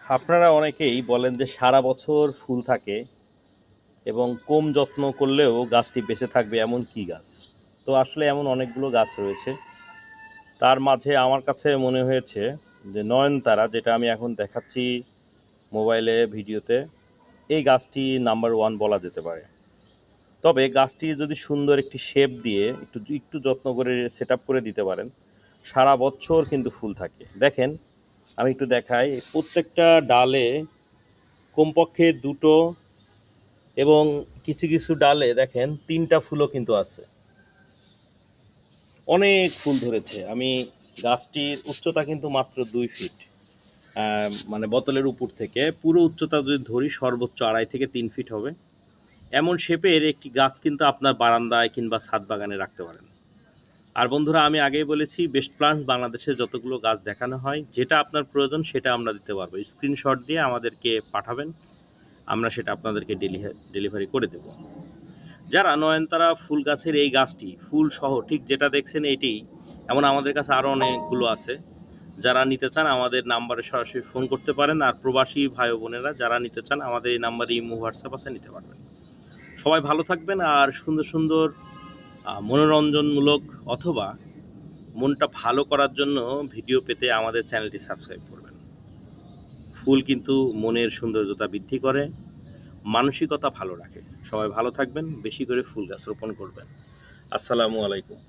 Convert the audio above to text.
আপনারা অনেকেই বলেন যে সারা বছর ফুল থাকে এবং কম যত্ন করলেও গাছটি বেঁচে থাকবে এমন কি গাছ? তো আসলে এমন অনেকগুলো গাছ রয়েছে। তার মাঝে আমার কাছে মনে হয়েছে যে নয়নতারা, যেটা আমি এখন দেখাচ্ছি মোবাইলে ভিডিওতে, এই গাছটি নাম্বার 1 বলা যেতে পারে। তবে গাছটি যদি সুন্দর একটি শেপ দিয়ে একটু একটু যত্ন করে সেট আপ করে দিতে পারেন, সারা বছর কিন্তু ফুল থাকে। দেখেন, আমি একটু দেখাই, প্রত্যেকটা ডালে কমপক্ষে দুটো এবং কিছু কিছু ডালে দেখেন 3টা ফুলও কিন্তু আছে। অনেক ফুল ধরেছে। আমি গাছটির উচ্চতা কিন্তু মাত্র 2 ফিট, মানে বোতলের উপর থেকে পুরো উচ্চতা যদি ধরি সর্বোচ্চ 2.5 থেকে 3 ফিট হবে। এমন শেপের একটি গাছ কিন্তু আপনার বারান্দায় কিংবা ছাদ বাগানে রাখতে পারেন। আর বন্ধুরা, আমি আগেই বলেছি, বেস্ট প্লান্ট বাংলাদেশে যতগুলো গাছ দেখানো হয়, যেটা আপনার প্রয়োজন সেটা আমরা দিতে পারবো। স্ক্রিনশট দিয়ে আমাদেরকে পাঠাবেন, আমরা সেটা আপনাদেরকে ডেলিভারি করে দেব। যারা নয়নতারা ফুল গাছের এই গাছটি ফুল সহ ঠিক যেটা দেখছেন এটি, এমন আমাদের কাছে আরও অনেকগুলো আছে। যারা নিতে চান আমাদের নাম্বারে সরাসরি ফোন করতে পারেন। আর প্রবাসী ভাই বোনেরা যারা নিতে চান আমাদের এই নাম্বারে ইমো হোয়াটসঅ্যাপ আছে, নিতে পারবেন। সবাই ভালো থাকবেন। আর সুন্দর সুন্দর মনোরঞ্জনমূলক অথবা মনটা ভালো করার জন্য ভিডিও পেতে আমাদের চ্যানেলটি সাবস্ক্রাইব করবেন। ফুল কিন্তু মনের সৌন্দর্যতা বৃদ্ধি করে, মানসিকতা ভালো রাখে। সবাই ভালো থাকবেন, বেশি করে ফুল গাছ রোপণ করবেন। আসসালামু আলাইকুম।